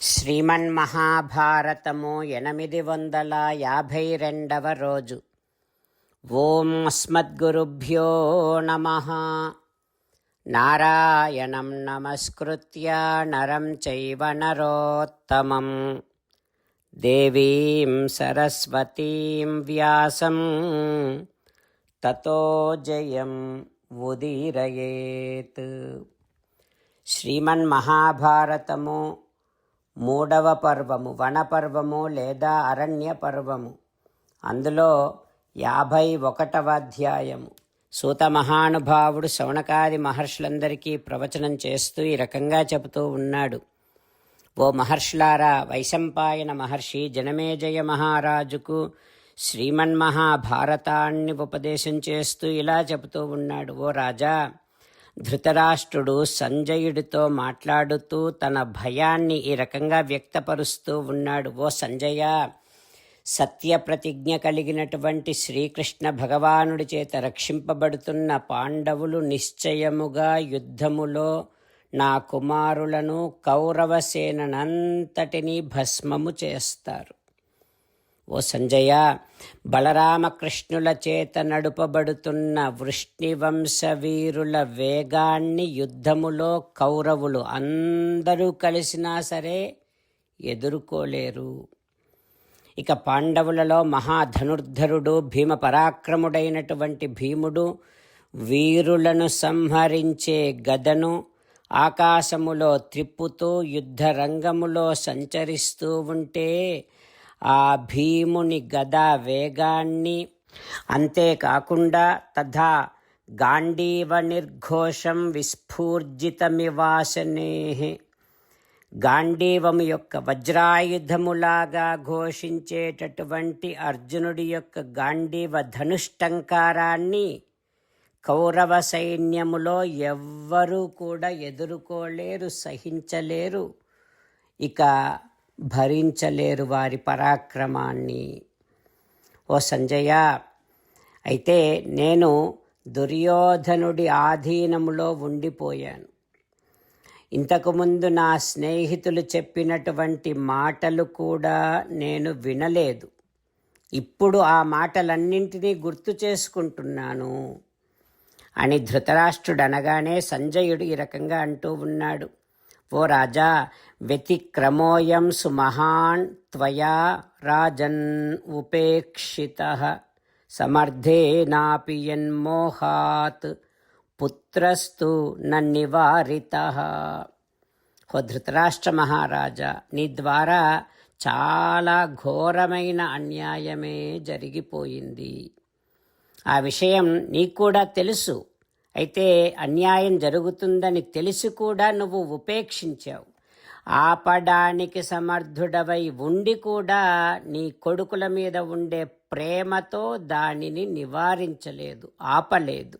శ్రీమన్మహాభారతము 852వ రోజు. ఓం అస్మద్గురుభ్యో నమః. నారాయణం నమస్కృత్య నరం చైవ నరోత్తమం దేవీం సరస్వతీం వ్యాసం తతో జయం ఉదీరయేత్. శ్రీమన్మహాభారతము 3వ పర్వము, వనపర్వము లేదా అరణ్య పర్వము. అందులో 51వ అధ్యాయము. సూత మహానుభావుడు శౌనకాది మహర్షులందరికీ ప్రవచనం చేస్తూ ఈ రకంగా చెబుతూ ఉన్నాడు. ఓ మహర్షులారా, వైశంపాయన మహర్షి జనమేజయ మహారాజుకు శ్రీమన్మహాభారతాన్ని ఉపదేశం చేస్తూ ఇలా చెబుతూ ఉన్నాడు. ఓ రాజా, ధృతరాష్ట్రుడు సంజయుడితో మాట్లాడుతూ తన భయాన్ని ఈ రకంగా వ్యక్తపరుస్తూ ఉన్నాడు. ఓ సంజయ, సత్యప్రతిజ్ఞ కలిగినటువంటి శ్రీకృష్ణ భగవానుడి చేత రక్షింపబడుతున్న పాండవులు నిశ్చయముగా యుద్ధములో నా కుమారులను కౌరవసేనంతటినీ భస్మము చేస్తారు. ఓ సంజయ, బలరామకృష్ణుల చేత నడుపబడుతున్న వృష్ణివంశ వీరుల వేగాన్ని యుద్ధములో కౌరవులు అందరూ కలిసినా సరే ఎదుర్కోలేరు. ఇక పాండవులలో మహాధనుర్ధరుడు భీమ పరాక్రముడైనటువంటి భీముడు వీరులను సంహరించే గదను ఆకాశములో త్రిప్పుతూ యుద్ధరంగములో సంచరిస్తూ ఉంటే ఆ భీముని గదా వేగాన్ని, అంతేకాకుండా తథా గాంధీవ నిర్ఘోషం విస్ఫూర్జితమివాసనే, గాంధీవము యొక్క వజ్రాయుధములాగా ఘోషించేటటువంటి అర్జునుడి యొక్క గాంధీవ ధనుష్టంకారాన్ని కౌరవ సైన్యములో ఎవ్వరూ కూడా ఎదుర్కోలేరు, సహించలేరు, ఇక భరించలేరు వారి పరాక్రమాన్ని. ఓ సంజయ, అయితే నేను దుర్యోధనుడి ఆధీనములో ఉండిపోయాను. ఇంతకుముందు నా స్నేహితులు చెప్పినటువంటి మాటలు కూడా నేను వినలేదు. ఇప్పుడు ఆ మాటలన్నింటినీ గుర్తు చేసుకుంటున్నాను అని ధృతరాష్ట్రుడు అనగానే సంజయుడు ఈ రకంగా అంటూ ఉన్నాడు. ఓ రాజా, వ్యతిక్రమోయం సుమహాన్ త్వయా రాజన్ ఉపేక్షితః సమర్థేనాపి యన్మోహాత్ పుత్రస్తు నన్నివారితః. ఓ ధృతరాష్ట్ర మహారాజా, నీ ద్వారా చాలా ఘోరమైన అన్యాయమే జరిగిపోయింది. ఆ విషయం నీకు కూడా తెలుసు. అయితే అన్యాయం జరుగుతుందని తెలిసి కూడా నువ్వు ఉపేక్షించావు. ఆపడానికి సమర్థుడవై ఉండి కూడా నీ కొడుకుల మీద ఉండే ప్రేమతో దానిని నివారించలేదు, ఆపలేదు.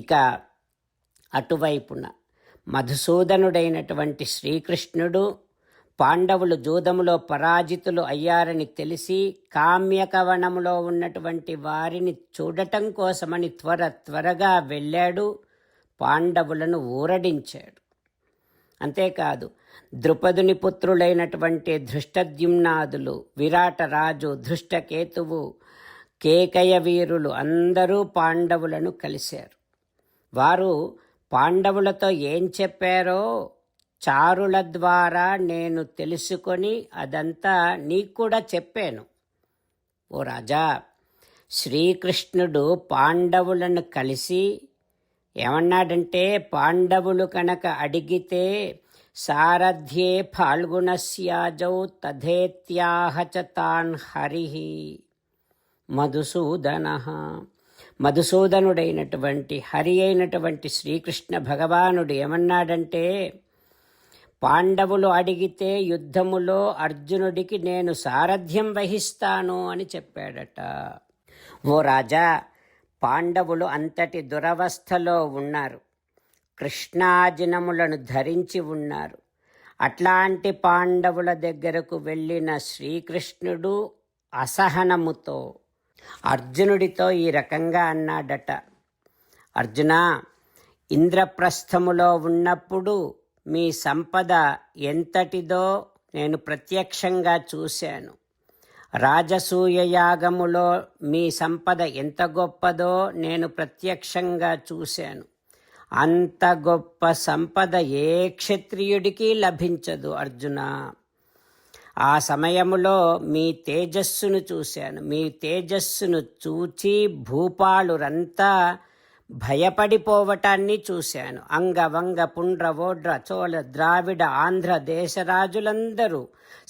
ఇక అటువైపున మధుసూదనుడైనటువంటి శ్రీకృష్ణుడు పాండవులు జూదములో పరాజితులు అయ్యారని తెలిసి కామ్యకవనములో ఉన్నటువంటి వారిని చూడటం కోసమని త్వరగా వెళ్ళాడు, పాండవులను ఊరడించాడు. అంతేకాదు, ద్రుపదుని పుత్రులైనటువంటి ధృష్టద్యుమ్నాదులు, విరాటరాజు, ధృష్టకేతువు, కేకయ వీరులు అందరూ పాండవులను కలిశారు. వారు పాండవులతో ఏం చెప్పారో చారుల ద్వారా నేను తెలుసుకొని అదంతా నీకు కూడా చెప్పాను. ఓ రాజా, శ్రీకృష్ణుడు పాండవులను కలిసి ఏమన్నాడంటే, పాండవులు కనుక అడిగితే సారథ్యే ఫాల్గుణస్యాజౌ తథేత్యాహ చ తాన్ హరిః మధుసూదనః. మధుసూదనుడైనటువంటి హరి అయినటువంటి శ్రీకృష్ణ భగవానుడు ఏమన్నాడంటే, పాండవులు అడిగితే యుద్ధములో అర్జునుడికి నేను సారథ్యం వహిస్తాను అని చెప్పాడట. ఓ రాజా, పాండవులు అంతటి దురవస్థలో ఉన్నారు, కృష్ణాజినములను ధరించి ఉన్నారు. అట్లాంటి పాండవుల దగ్గరకు వెళ్ళిన శ్రీకృష్ణుడు అసహనముతో అర్జునుడితో ఈ రకంగా అన్నాడట. అర్జునా, ఇంద్రప్రస్థములో ఉన్నప్పుడు మీ సంపద ఎంతటిదో నేను ప్రత్యక్షంగా చూశాను. రాజసూయ యాగములో మీ సంపద ఎంత గొప్పదో నేను ప్రత్యక్షంగా చూశాను. అంత గొప్ప సంపద ఏ క్షత్రియుడికి లభించదు అర్జున. ఆ సమయములో మీ తేజస్సును చూశాను. మీ తేజస్సును చూచి భూపాలురంతా భయపడిపోవటాన్ని చూశాను. అంగవంగ పుండ్ర ఓడ్ర చోళ ద్రావిడ ఆంధ్ర దేశరాజులందరూ,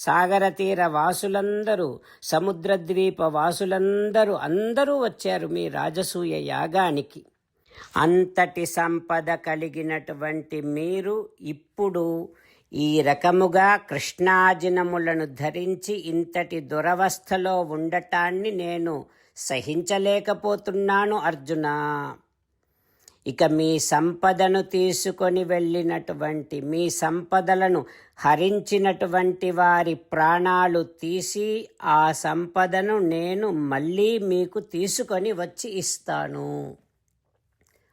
సాగర తీర వాసులందరూ, సముద్రద్వీప వాసులందరూ అందరూ వచ్చారు మీ రాజసూయ యాగానికి. అంతటి సంపద కలిగినటువంటి మీరు ఇప్పుడు ఈ రకముగా కృష్ణాజినములను ధరించి ఇంతటి దురవస్థలో ఉండటాన్ని నేను సహించలేకపోతున్నాను అర్జున. ఇక మీ సంపదను తీసుకొని వెళ్ళినటువంటి, మీ సంపదలను హరించినటువంటి వారి ప్రాణాలు తీసి ఆ సంపదను నేను మళ్ళీ మీకు తీసుకొని వచ్చి ఇస్తాను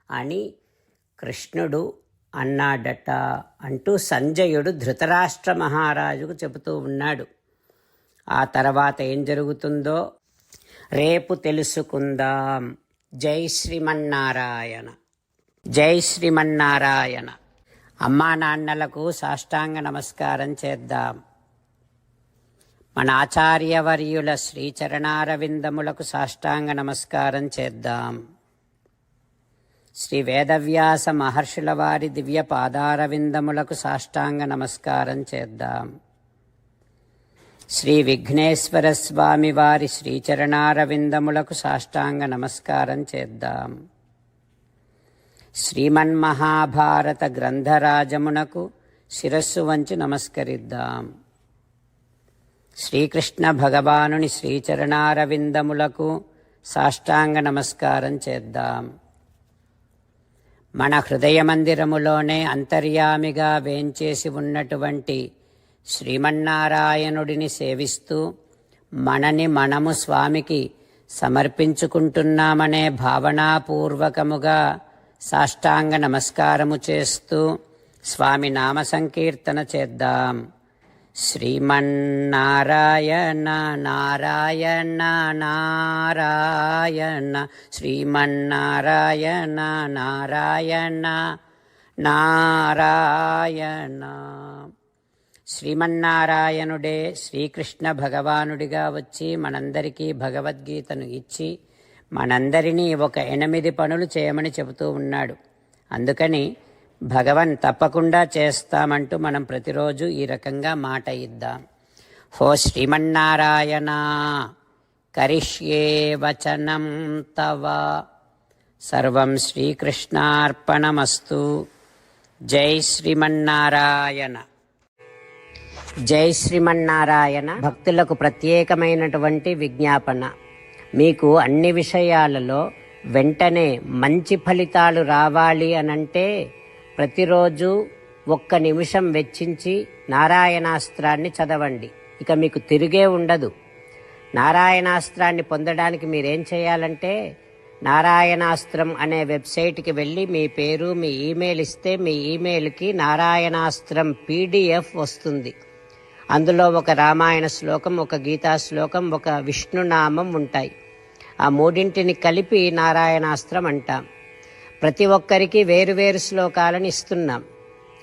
అని కృష్ణుడు అన్నాడట అంటూ సంజయుడు ధృతరాష్ట్ర మహారాజుకు చెబుతూ ఉన్నాడు. ఆ తర్వాత ఏం జరుగుతుందో రేపు తెలుసుకుందాం. జై శ్రీమన్నారాయణ. జై శ్రీమన్నారాయణ. అమ్మా నాన్నలకు సాష్టాంగ నమస్కారం చేద్దాం. మన ఆచార్యవర్యుల శ్రీచరణారవిందములకు సాష్టాంగ నమస్కారం చేద్దాం. శ్రీ వేదవ్యాస మహర్షుల వారి దివ్య పాదారవిందములకు సాష్టాంగ నమస్కారం చేద్దాం. శ్రీ విఘ్నేశ్వర స్వామి వారి శ్రీచరణారవిందములకు సాష్టాంగ నమస్కారం చేద్దాం. శ్రీమన్మహాభారత గ్రంథరాజమునకు శిరస్సు వంచి నమస్కరిద్దాం. శ్రీకృష్ణ భగవానుని శ్రీచరణారవిందములకు సాష్టాంగ నమస్కారం చేద్దాం. మన హృదయ మందిరములోనే అంతర్యామిగా వేంచేసి ఉన్నటువంటి శ్రీమన్నారాయణుడిని సేవిస్తూ మనని మనము స్వామికి సమర్పించుకుంటున్నామనే భావనాపూర్వకముగా సాష్టాంగ నమస్కారము చేస్తూ స్వామి నామ సంకీర్తన చేద్దాం. శ్రీమన్నారాయణ నారాయణ నారాయణ శ్రీమన్నారాయణ నారాయణ నారాయణ. శ్రీమన్నారాయణుడే శ్రీకృష్ణ భగవానుడిగా వచ్చి మనందరికీ భగవద్గీతను ఇచ్చి మనందరినీ ఒక 8 పనులు చేయమని చెబుతూ ఉన్నాడు. అందుకని భగవన్ తప్పకుండా చేస్తామంటూ మనం ప్రతిరోజు ఈ రకంగా మాట ఇద్దాం. హో శ్రీమన్నారాయణ కరిష్యే వచనం తవ సర్వం శ్రీకృష్ణార్పణమస్తు. జై శ్రీమన్నారాయణ. జై శ్రీమన్నారాయణ. భక్తులకు ప్రత్యేకమైనటువంటి విజ్ఞాపన. మీకు అన్ని విషయాలలో వెంటనే మంచి ఫలితాలు రావాలి అనంటే ప్రతిరోజు 1 నిమిషం వెచ్చించి నారాయణాస్త్రాన్ని చదవండి. ఇక మీకు తిరిగే ఉండదు. నారాయణాస్త్రాన్ని పొందడానికి మీరేం చేయాలంటే నారాయణాస్త్రం అనే వెబ్సైట్కి వెళ్ళి మీ పేరు, మీ ఈమెయిల్ ఇస్తే మీ ఈమెయిల్కి నారాయణాస్త్రం PDF వస్తుంది. అందులో ఒక రామాయణ శ్లోకం, ఒక గీతా శ్లోకం, ఒక విష్ణునామం ఉంటాయి. ఆ 3 కలిపి నారాయణాస్త్రం అంటాం. ప్రతి ఒక్కరికి వేరువేరు శ్లోకాలను ఇస్తున్నాం.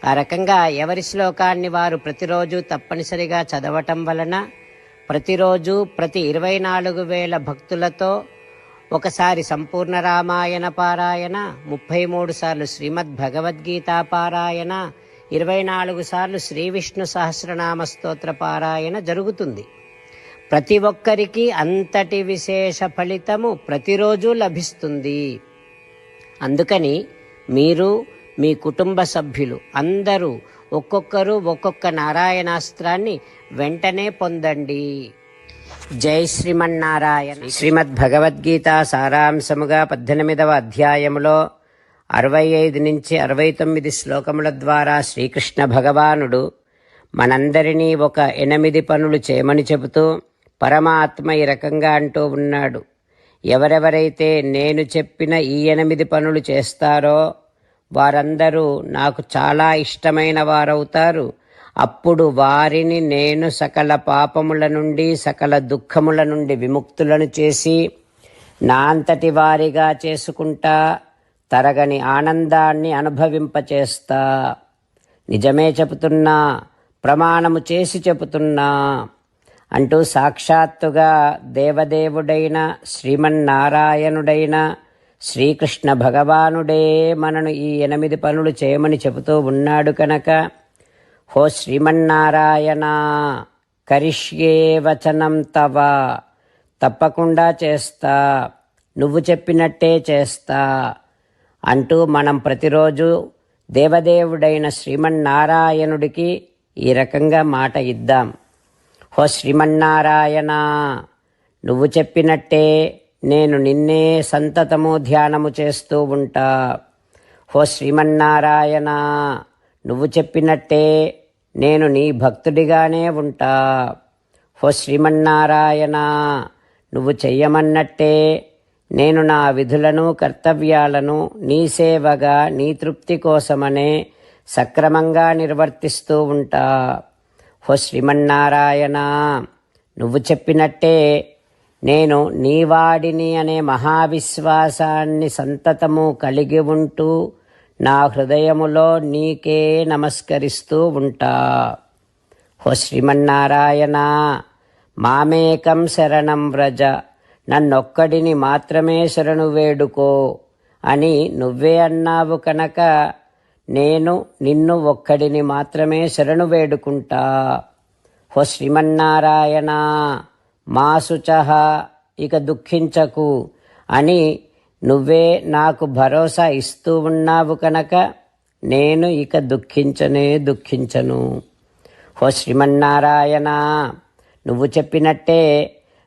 ఆ రకంగా ఎవరి శ్లోకాన్ని వారు ప్రతిరోజు తప్పనిసరిగా చదవటం వలన ప్రతిరోజు ప్రతి 24,000 భక్తులతో ఒకసారి సంపూర్ణ రామాయణ పారాయణ, 33 సార్లు శ్రీమద్ భగవద్గీత పారాయణ, 24 సార్లు శ్రీ విష్ణు సహస్రనామ స్తోత్ర పారాయణ జరుగుతుంది. ప్రతి ఒక్కరికి అంతటి విశేష ఫలితము ప్రతిరోజు లభిస్తుంది. అందుకని మీరు, మీ కుటుంబ సభ్యులు అందరూ ఒక్కొక్కరు ఒక్కొక్క నారాయణాస్త్రాన్ని వెంటనే పొందండి. జై శ్రీమన్నారాయణ. శ్రీమద్ భగవద్గీత సారాంశముగా 18వ అధ్యాయములో 65 నుంచి 69 శ్లోకముల ద్వారా శ్రీకృష్ణ భగవానుడు మనందరినీ ఒక 8 పనులు చేయమని చెబుతూ పరమాత్మ ఈ రకంగా అంటూ ఉన్నాడు. ఎవరెవరైతే నేను చెప్పిన ఈ 8 పనులు చేస్తారో వారందరూ నాకు చాలా ఇష్టమైన వారవుతారు. అప్పుడు వారిని నేను సకల పాపముల నుండి సకల దుఃఖముల నుండి విముక్తులను చేసి నా అంతటి వారిగా చేసుకుంటా, తరగని ఆనందాన్ని అనుభవింపచేస్తా. నిజమే చెబుతున్నా, ప్రమాణము చేసి చెబుతున్నా అంటూ సాక్షాత్తుగా దేవదేవుడైన శ్రీమన్నారాయణుడైన శ్రీకృష్ణ భగవానుడే మనను ఈ 8 పనులు చేయమని చెబుతూ ఉన్నాడు కనుక, హో శ్రీమన్నారాయణ, కరిష్యే వచనం తవ, తప్పకుండా చేస్తా, నువ్వు చెప్పినట్టే చేస్తా అంటూ మనం ప్రతిరోజు దేవదేవుడైన శ్రీమన్నారాయణుడికి ఈ రకంగా మాట ఇద్దాం. హో శ్రీమన్నారాయణ, నువ్వు చెప్పినట్టే నేను నిన్నే సంతతము ధ్యానము చేస్తూ ఉంటా. హో శ్రీమన్నారాయణ, నువ్వు చెప్పినట్టే నేను నీ భక్తుడిగానే ఉంటా. హో శ్రీమన్నారాయణ, నువ్వు చెయ్యమన్నట్టే నేను నా విధులను కర్తవ్యాలను నీ సేవగా నీ తృప్తి కోసమనే సక్రమంగా నిర్వర్తిస్తూ ఉంటా. హో శ్రీమన్నారాయణ, నువ్వు చెప్పినట్టే నేను నీవాడిని అనే మహావిశ్వాసాన్ని సంతతము కలిగి ఉంటూ నా హృదయములో నీకే నమస్కరిస్తూ ఉంటా. హో శ్రీమన్నారాయణ, మామేకం శరణం వ్రజ, నన్నొక్కడిని మాత్రమే శరణు వేడుకో అని నువ్వే అన్నావు కనుక నేను నిన్ను ఒక్కడిని మాత్రమే శరణు వేడుకుంటా. హో శ్రీమన్నారాయణ, మా శుచః, ఇక దుఃఖించకు అని నువ్వే నాకు భరోసా ఇస్తూ ఉన్నావు కనుక నేను ఇక దుఃఖించను. హో శ్రీమన్నారాయణ, నువ్వు చెప్పినట్టే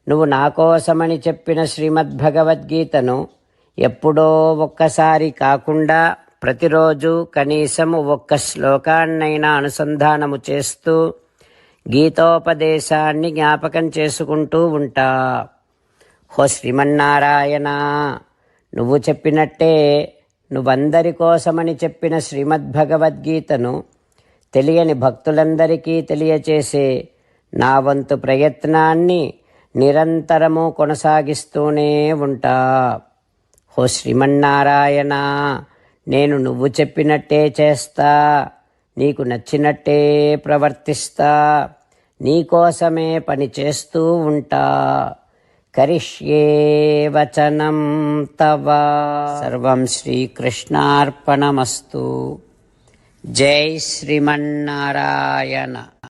నువ్వు నా కోసమని చెప్పిన శ్రీమద్భగవద్గీతను ఎప్పుడో ఒక్కసారి కాకుండా ప్రతిరోజు కనీసం ఒక్క శ్లోకాన్నైనా అనుసంధానము చేస్తూ గీతోపదేశాన్ని జ్ఞాపకం చేసుకుంటూ ఉంటా. హో శ్రీమన్నారాయణ, నువ్వు చెప్పినట్టే నువ్వందరి కోసమని చెప్పిన శ్రీమద్భగవద్గీతను తెలియని భక్తులందరికీ తెలియచేసే నా వంతు ప్రయత్నాన్ని నిరంతరము కొనసాగిస్తూనే ఉంటా. హో శ్రీమన్నారాయణ, నేను నువ్వు చెప్పినట్టే చేస్తా, నీకు నచ్చినట్టే ప్రవర్తిస్తా, నీకోసమే పని చేస్తూ ఉంటా. కరిష్యే వచనం తవ. సర్వం శ్రీకృష్ణార్పణమస్తు. జై శ్రీమన్నారాయణ.